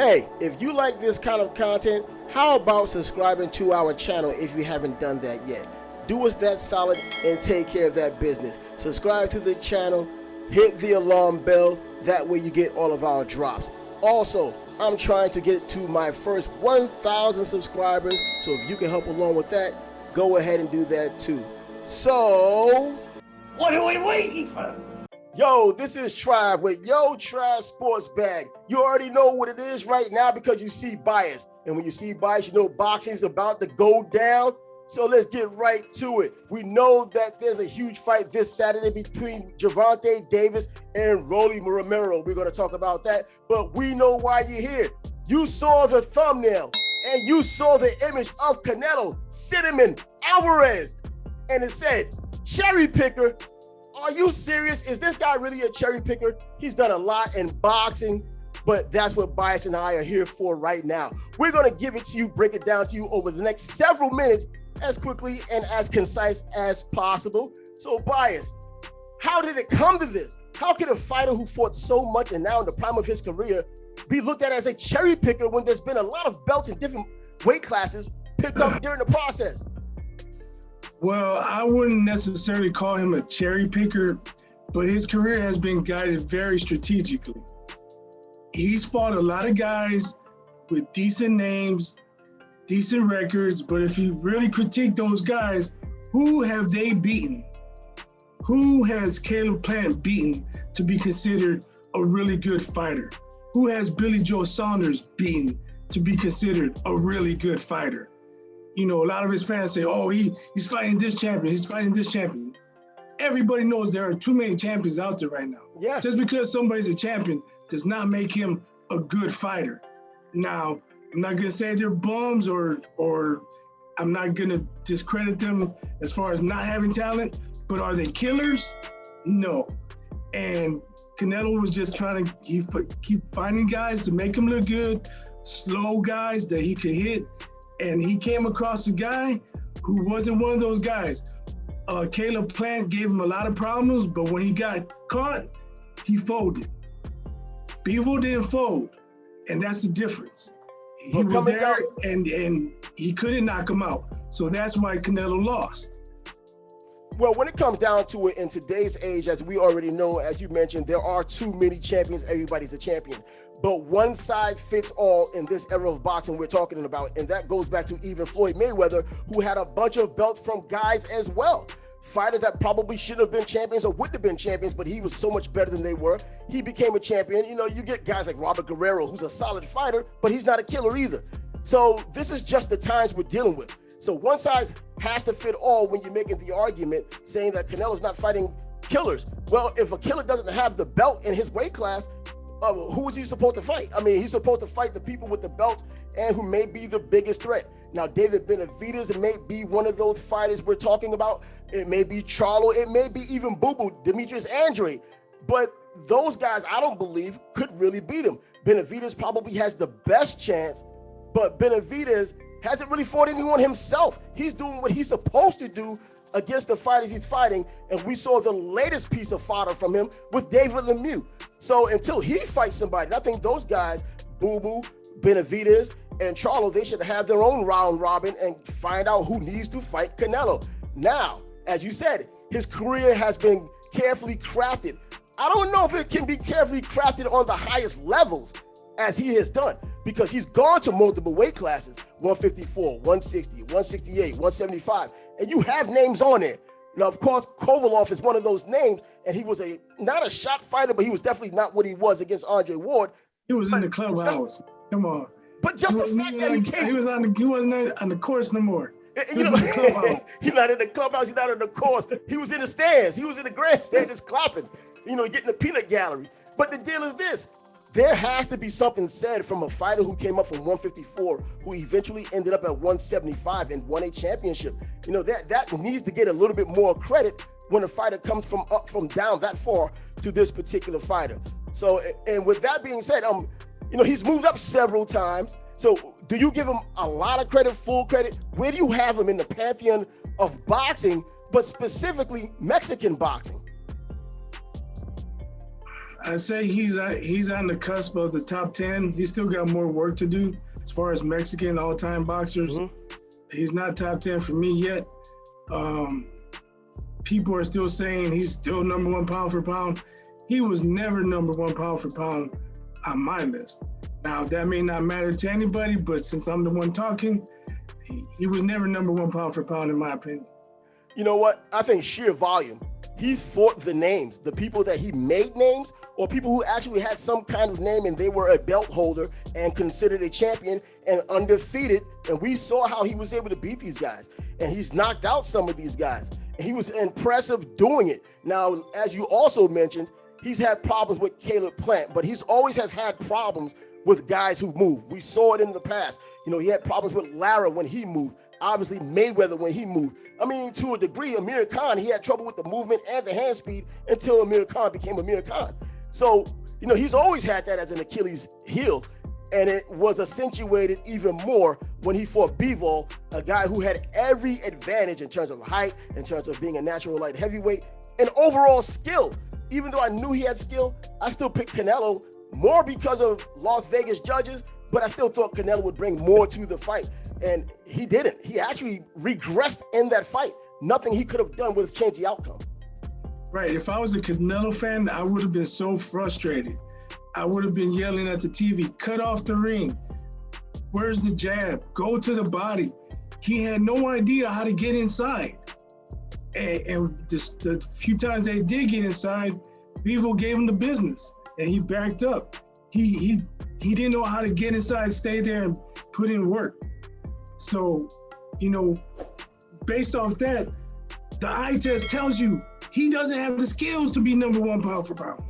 Hey, if you like this kind of content, how about subscribing to our channel if you haven't done that yet? Do us that solid and take care of that business. Subscribe to the channel, hit the alarm bell, that way you get all of our drops. Also, I'm trying to get to my first 1,000 subscribers, so if you can help along with that, go ahead and do that too. So, what are we waiting for? Yo, this is Trav with Yo Trav Sports Bag. You already know what it is right now because you see bias. And when you see bias, you know boxing is about to go down. So let's get right to it. We know that there's a huge fight this Saturday between Gervonta Davis and Romero. We're going to talk about that, but we know why you're here. You saw the thumbnail and you saw the image of Canelo Cinnamon Alvarez, and it said, cherry picker. Are you serious? Is this guy really a cherry picker? He's done a lot in boxing, but that's what Bias and I are here for right now. We're going to give it to you, break it down to you over the next several minutes as quickly and as concise as possible. So Bias, how did it come to this? How can a fighter who fought so much and now in the prime of his career be looked at as a cherry picker when there's been a lot of belts in different weight classes picked up during the process? Well, I wouldn't necessarily call him a cherry picker, but his career has been guided very strategically. He's fought a lot of guys with decent names, decent records, but if you really critique those guys, who have they beaten? Who has Caleb Plant beaten to be considered a really good fighter? Who has Billy Joe Saunders beaten to be considered a really good fighter? You know, a lot of his fans say, oh, he's fighting this champion, he's fighting this champion. Everybody knows there are too many champions out there right now. Yeah. Just because somebody's a champion does not make him a good fighter. Now, I'm not gonna say they're bums or I'm not gonna discredit them as far as not having talent, but are they killers? No. And Canelo was just trying to keep finding guys to make him look good, slow guys that he could hit. And he came across a guy who wasn't one of those guys. Caleb Plant gave him a lot of problems, but when he got caught, he folded. Bivol didn't fold, and that's the difference. He was there, and he couldn't knock him out. So that's why Canelo lost. Well, when it comes down to it, in today's age, as we already know, as you mentioned, there are too many champions. Everybody's a champion. But one size fits all in this era of boxing we're talking about. And that goes back to even Floyd Mayweather, who had a bunch of belts from guys as well. Fighters that probably shouldn't have been champions or wouldn't have been champions, but he was so much better than they were. He became a champion. You know, you get guys like Robert Guerrero, who's a solid fighter, but he's not a killer either. So this is just the times we're dealing with. So one size has to fit all when you're making the argument saying that Canelo's not fighting killers. Well, if a killer doesn't have the belt in his weight class, who is he supposed to fight? I mean, he's supposed to fight the people with the belts and who may be the biggest threat. Now, David Benavidez, it may be one of those fighters we're talking about. It may be Charlo. It may be even Boo-Boo, Demetrius Andrade. But those guys, I don't believe, could really beat him. Benavidez probably has the best chance, but Benavidez hasn't really fought anyone himself. He's doing what he's supposed to do against the fighters he's fighting, and we saw the latest piece of fodder from him with David Lemieux. So until he fights somebody, I think those guys, Boo-Boo, Benavidez, and Charlo, they should have their own round robin and find out who needs to fight Canelo. Now, as you said, his career has been carefully crafted. I don't know if it can be carefully crafted on the highest levels as he has done, because he's gone to multiple weight classes, 154, 160, 168, 175, and you have names on there. Now, of course, Kovalov is one of those names, and he was not a shot fighter, but he was definitely not what he was against Andre Ward. He was in the clubhouse. Come on. But just the fact that he came. He wasn't on the course no more. You know, he's not in the clubhouse, he's not in the course. He was in the stands. He was in the grandstand just clapping, you know, getting the peanut gallery. But the deal is this. There has to be something said from a fighter who came up from 154, who eventually ended up at 175 and won a championship. You know, that needs to get a little bit more credit when a fighter comes from down that far to this particular fighter. So, and with that being said, you know, he's moved up several times. So do you give him a lot of credit, full credit? Where do you have him in the pantheon of boxing, but specifically Mexican boxing? I say he's on the cusp of the top 10. He's still got more work to do as far as Mexican all-time boxers. Mm-hmm. He's not top 10 for me yet. People are still saying he's still number one pound for pound. He was never number one pound for pound on my list. Now, that may not matter to anybody, but since I'm the one talking, he was never number one pound for pound in my opinion. You know what? I think sheer volume. He's fought the names, the people that he made names, or people who actually had some kind of name and they were a belt holder and considered a champion and undefeated. And we saw how he was able to beat these guys. And he's knocked out some of these guys. And he was impressive doing it. Now, as you also mentioned, he's had problems with Caleb Plant, but he's always has had problems with guys who move. We saw it in the past. You know, he had problems with Lara when he moved. Obviously, Mayweather when he moved. I mean, to a degree, Amir Khan, he had trouble with the movement and the hand speed until Amir Khan became Amir Khan. So, you know, he's always had that as an Achilles heel, and it was accentuated even more when he fought Bivol, a guy who had every advantage in terms of height, in terms of being a natural light heavyweight, and overall skill. Even though I knew he had skill, I still picked Canelo more because of Las Vegas judges, but I still thought Canelo would bring more to the fight. And he didn't. He actually regressed in that fight. Nothing he could have done would have changed the outcome. Right. If I was a Canelo fan, I would have been so frustrated. I would have been yelling at the TV, cut off the ring. Where's the jab? Go to the body. He had no idea how to get inside. And just the few times they did get inside, Bivol gave him the business and he backed up. He didn't know how to get inside, stay there and put in work. So, you know, based off that, the eye test tells you he doesn't have the skills to be number one pound for pound.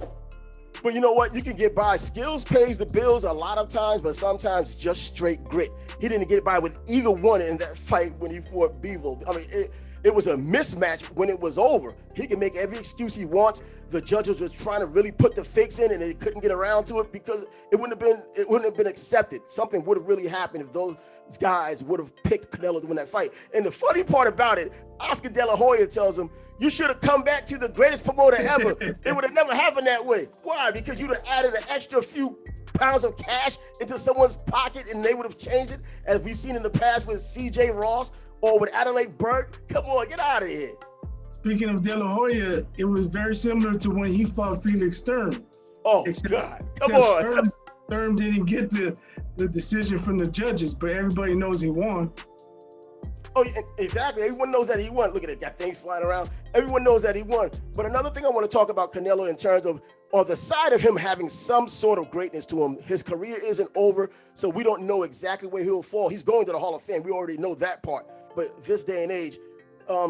But you know what? You can get by. Skills pays the bills a lot of times, but sometimes just straight grit. He didn't get by with either one in that fight when he fought Bivol. I mean, it was a mismatch when it was over. He can make every excuse he wants. The judges were trying to really put the fix in, and they couldn't get around to it because it wouldn't have been accepted. Something would have really happened if those guys would have picked Canelo to win that fight. And the funny part about it, Oscar De La Hoya tells him, you should have come back to the greatest promoter ever. It would have never happened that way. Why? Because you'd have added an extra few pounds of cash into someone's pocket and they would have changed it, as we've seen in the past with C.J. Ross or with Adelaide Burt. Come on, get out of here. Speaking of De La Hoya, it was very similar to when he fought Felix Sturm. Oh, God. Come on. Sturm didn't get the decision from the judges, but everybody knows he won. Oh, exactly. Everyone knows that he won. Look at it, got things flying around. Everyone knows that he won. But another thing I want to talk about Canelo in terms of on the side of him having some sort of greatness to him, his career isn't over, so we don't know exactly where he'll fall. He's going to the Hall of Fame. We already know that part. But this day and age,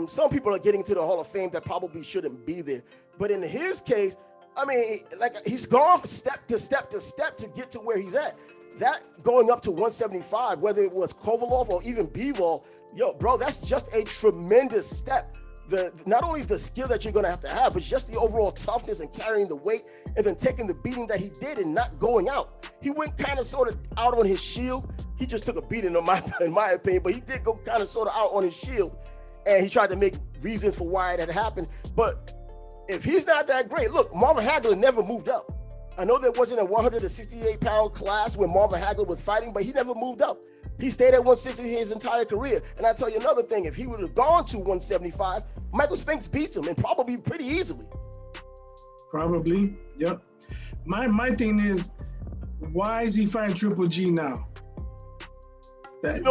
some people are getting to the Hall of Fame that probably shouldn't be there. But in his case, I mean, like he's gone from step to step to step to get to where he's at. That going up to 175, whether it was Kovalov or even Bivol, yo, bro, that's just a tremendous step. Not only the skill that you're going to have, but just the overall toughness and carrying the weight and then taking the beating that he did and not going out. He went kind of sort of out on his shield. He just took a beating in my opinion, but he did go kind of sort of out on his shield. And he tried to make reasons for why it had happened. But if he's not that great, look, Marvin Hagler never moved up. I know there wasn't a 168-pound class when Marvin Hagler was fighting, but he never moved up. He stayed at 160 his entire career. And I tell you another thing, if he would have gone to 175, Michael Spinks beats him, and probably pretty easily. Probably, yep. My thing is, why is he fighting Triple G now? That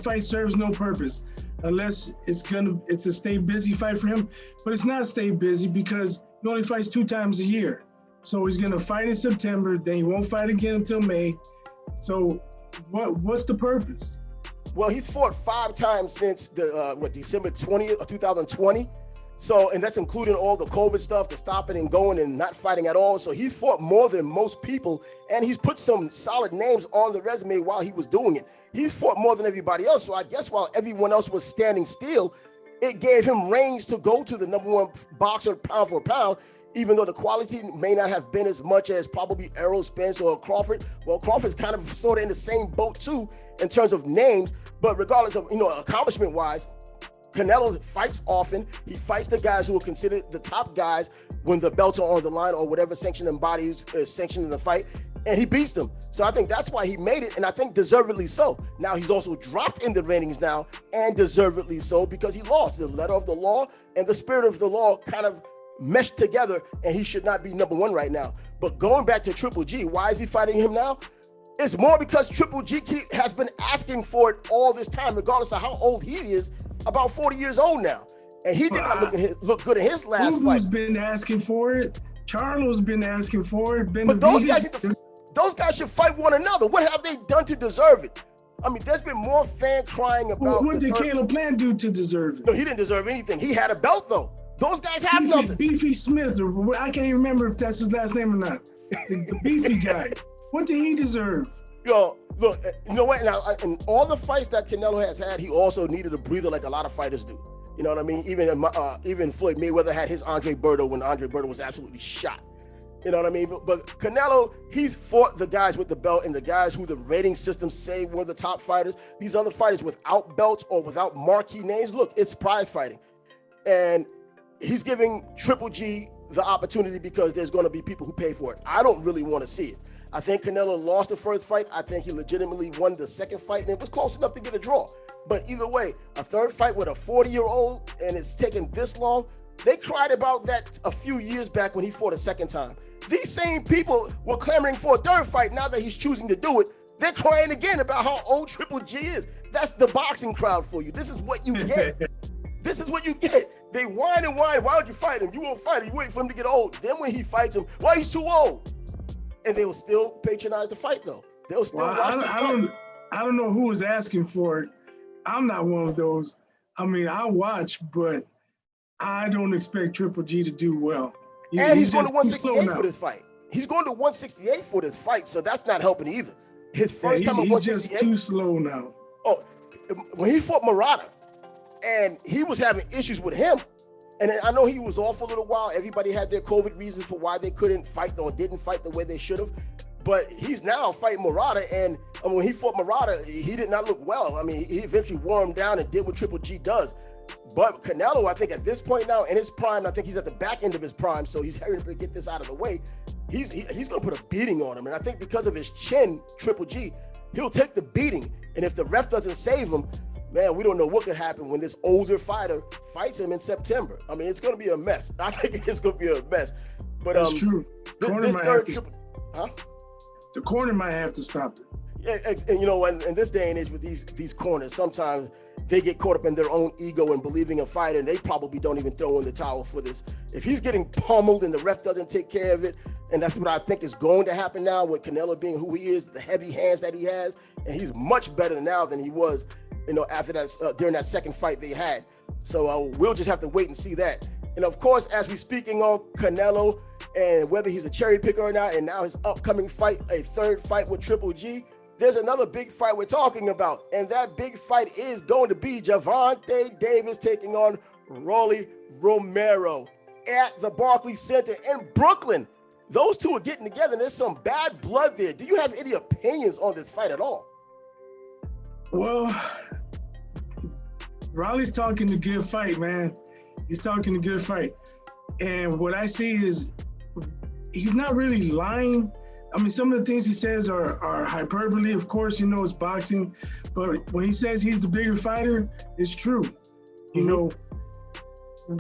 fight serves no purpose, unless it's a stay busy fight for him. But it's not stay busy because he only fights 2 times a year. So he's gonna fight in September, then he won't fight again until May. So what's the purpose? Well, he's fought 5 times since December 20th of 2020. So, and that's including all the COVID stuff, the stopping and going and not fighting at all. So he's fought more than most people, and he's put some solid names on the resume while he was doing it. He's fought more than everybody else. So I guess while everyone else was standing still, it gave him range to go to the #1 boxer pound for pound, even though the quality may not have been as much as probably Errol Spence or Crawford. Well, Crawford's kind of sort of in the same boat too in terms of names, but regardless of, accomplishment-wise, Canelo fights often. He fights the guys who are considered the top guys when the belts are on the line or whatever sanctioning bodies is sanctioning the fight, and he beats them. So I think that's why he made it, and I think deservedly so. Now he's also dropped in the ratings now, and deservedly so, because he lost. The letter of the law and the spirit of the law kind of meshed together, and he should not be number one right now. But going back to Triple G, why is he fighting him now? It's more because Triple G has been asking for it all this time, regardless of how old he is, about 40 years old now. And he did not look good in his last fight. Who's been asking for it? Charlo's been asking for it. But those guys should fight one another. What have they done to deserve it? I mean, there's been more fan crying about. What did Caleb Plant do to deserve it? No, he didn't deserve anything. He had a belt, though. Those guys have nothing. Beefy Smith, or I can't even remember if that's his last name or not. The beefy guy. What did he deserve? Yo, look, you know what? Now, in all the fights that Canelo has had, he also needed a breather like a lot of fighters do. You know what I mean? Even Floyd Mayweather had his Andre Berto when Andre Berto was absolutely shot. You know what I mean? But Canelo, he's fought the guys with the belt and the guys who the rating system say were the top fighters. These other fighters without belts or without marquee names, look, it's prize fighting. And he's giving Triple G the opportunity because there's going to be people who pay for it. I don't really want to see it. I think Canelo lost the first fight. I think he legitimately won the second fight, and it was close enough to get a draw. But either way, a third fight with a 40-year-old, and it's taken this long. They cried about that a few years back when he fought a second time. These same people were clamoring for a third fight. Now that he's choosing to do it, they're crying again about how old Triple G is. That's the boxing crowd for you. This is what you get. This is what you get. They whine and whine. Why would you fight him? You won't fight him. You wait for him to get old. Then when he fights him, well, he's too old. And they will still patronize the fight, though. They'll still watch the fight. I don't know who was asking for it. I'm not one of those. I mean, I watch, but I don't expect Triple G to do well. And he's going to 168 for this fight. He's going to 168 for this fight, so that's not helping either. His first time at 168. He's just too slow now. Oh, when he fought Murata, and he was having issues with him, and I know he was off for a little while. Everybody had their COVID reasons for why they couldn't fight or didn't fight the way they should have. But he's now fighting Murata, and when he fought Murata, he did not look well. I mean, he eventually wore him down and did what Triple G does. But Canelo, I think at this point now, in his prime, I think he's at the back end of his prime, so he's hurrying to get this out of the way. He's going to put a beating on him, and I think because of his chin, Triple G, he'll take the beating. And if the ref doesn't save him, man, we don't know what could happen when this older fighter fights him in September. I mean, it's going to be a mess. I think it's going to be a mess. But that's true. The corner might have to stop it. Yeah, and you know, in this day and age with these corners, sometimes they get caught up in their own ego and believing a fighter, and they probably don't even throw in the towel for this. If he's getting pummeled and the ref doesn't take care of it, and that's what I think is going to happen now with Canelo being who he is, the heavy hands that he has, and he's much better now than he was, you know, after that during that second fight they had. So we'll just have to wait and see that. And of course, as we're speaking on Canelo and whether he's a cherry picker or not, and now his upcoming fight, a third fight with Triple G, there's another big fight we're talking about. And that big fight is going to be Gervonta Davis taking on Rolly Romero at the Barclays Center in Brooklyn. Those two are getting together, and there's some bad blood there. Do you have any opinions on this fight at all? Well, Rolly's talking a good fight, man. He's talking a good fight. And what I see is he's not really lying. I mean, some of the things he says are hyperbole. Of course, you know, it's boxing. But when he says he's the bigger fighter, it's true. You know,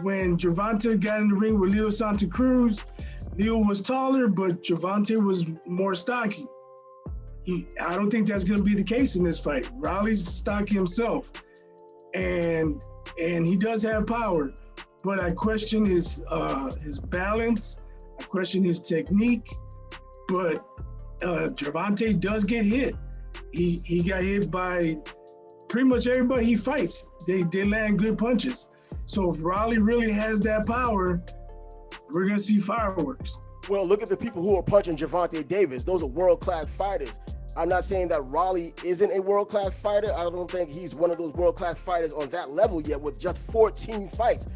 when Gervonta got in the ring with Leo Santa Cruz, Leo was taller, but Gervonta was more stocky. I don't think that's going to be the case in this fight. Rolly's stocky himself. And he does have power. But I question his balance. I question his technique. But Gervonta does get hit. He got hit by pretty much everybody he fights. They land good punches. So if Rolly really has that power, we're going to see fireworks. Well, look at the people who are punching Gervonta Davis. Those are world-class fighters. I'm not saying that Rolly isn't a world-class fighter. I don't think he's one of those world-class fighters on that level yet with just 14 fights.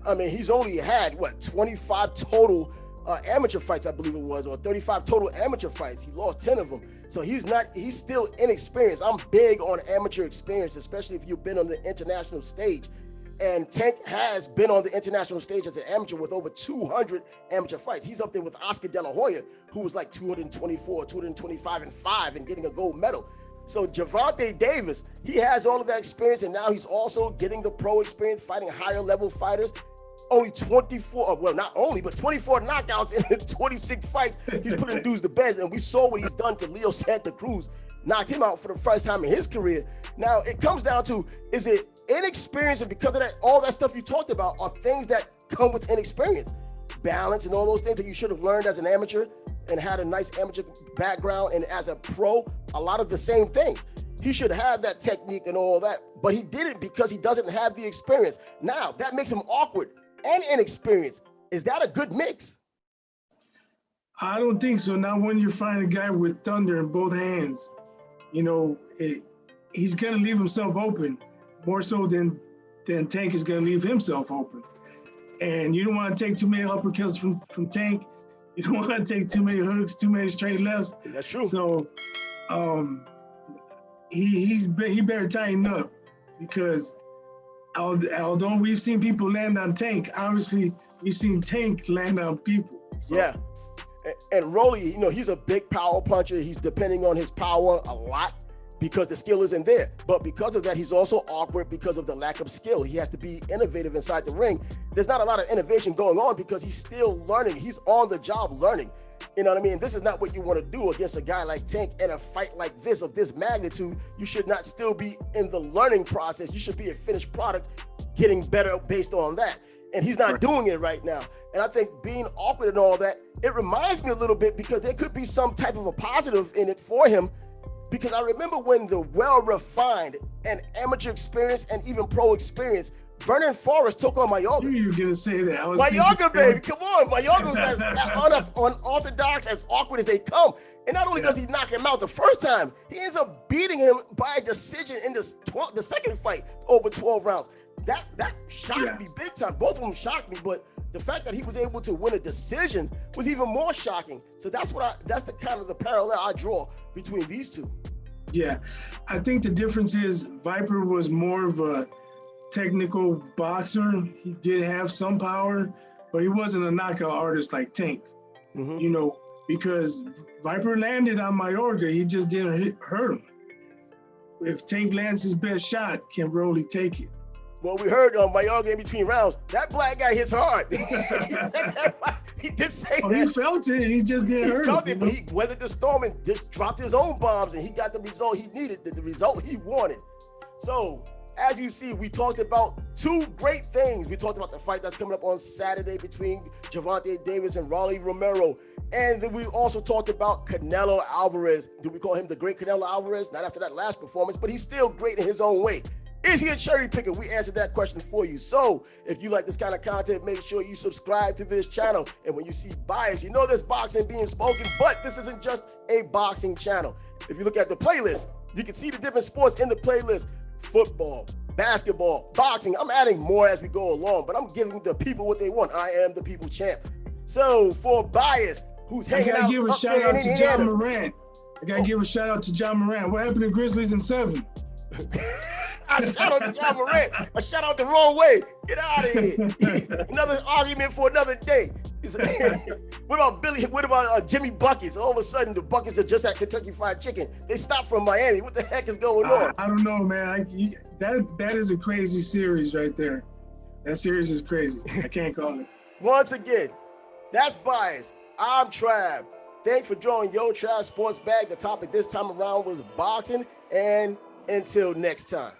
I mean, he's only had, 25 total amateur fights, I believe it was, or 35 total amateur fights. He lost 10 of them. So he's still inexperienced. I'm big on amateur experience, especially if you've been on the international stage. And Tank has been on the international stage as an amateur with over 200 amateur fights. He's up there with Oscar De La Hoya, who was like 224, 225 and 5 and getting a gold medal. So Gervonta Davis, he has all of that experience, and now he's also getting the pro experience, fighting higher level fighters. Only 24, well, not only, but 24 knockouts in 26 fights. He's putting dudes to bed, and we saw what he's done to Leo Santa Cruz. Knocked him out for the first time in his career. Now, it comes down to, is it inexperience? And because of that, all that stuff you talked about are things that come with inexperience. Balance and all those things that you should have learned as an amateur and had a nice amateur background, and as a pro, a lot of the same things. He should have that technique and all that, but he didn't because he doesn't have the experience. Now, that makes him awkward and inexperienced. Is that a good mix? I don't think so. Not when you find a guy with thunder in both hands. You know, he's going to leave himself open more so than Tank is going to leave himself open. And you don't want to take too many uppercuts from Tank. You don't want to take too many hooks, too many straight lefts. That's true. So he better tighten up, because although we've seen people land on Tank, obviously we've seen Tank land on people. So. Yeah. And Rolly, you know, he's a big power puncher. He's depending on his power a lot because the skill isn't there. But because of that, he's also awkward because of the lack of skill. He has to be innovative inside the ring. There's not a lot of innovation going on because he's still learning. He's on the job learning. You know what I mean? This is not what you want to do against a guy like Tank in a fight like this, of this magnitude. You should not still be in the learning process. You should be a finished product, getting better based on that. And he's not doing it right now. And I think being awkward and all that, it reminds me a little bit, because there could be some type of a positive in it for him. Because I remember when the well-refined and amateur experience and even pro experience, Vernon Forrest took on Mayorga. You were going to say that. Mayorga, baby, come on. Mayorga was as unorthodox, as awkward as they come. And not only does he knock him out the first time, he ends up beating him by a decision in the second fight over 12 rounds. That shocked me big time. Both of them shocked me, but the fact that he was able to win a decision was even more shocking. So that's the kind of the parallel I draw between these two. Yeah, I think the difference is Viper was more of a technical boxer. He did have some power, but he wasn't a knockout artist like Tank. Mm-hmm. You know, because Viper landed on Mayorga, he just didn't hurt him. If Tank lands his best shot, can Rolly take it? Well, we heard on Mayorga in between rounds, that black guy hits hard. He did say that. He felt it, he just didn't hurt him. He felt it, but he weathered the storm and just dropped his own bombs, and he got the result he needed, the result he wanted. So, as you see, we talked about two great things. We talked about the fight that's coming up on Saturday between Gervonta Davis and Rolly Romero. And then we also talked about Canelo Alvarez. Do we call him the great Canelo Alvarez? Not after that last performance, but he's still great in his own way. Is he a cherry picker? We answered that question for you. So if you like this kind of content, make sure you subscribe to this channel. And when you see bias, you know there's boxing being spoken, but this isn't just a boxing channel. If you look at the playlist, you can see the different sports in the playlist: football, basketball, boxing. I'm adding more as we go along, but I'm giving the people what they want. I am the people champ. So for Bias, who's hanging out give a up shout there out in to Indiana. John Moran. I gotta give a shout out to John Moran. What happened to Grizzlies in 7? A shout out to John Moran. A shout out the wrong way. Get out of here. Another argument for another day. What about Billy? What about Jimmy Buckets? All of a sudden, the Buckets are just at Kentucky Fried Chicken. They stopped from Miami. What the heck is going on? I don't know, man. That is a crazy series right there. That series is crazy. I can't call it. Once again, that's Bias. I'm Trav. Thanks for joining Yo Trav Sports Bag. The topic this time around was boxing, and until next time.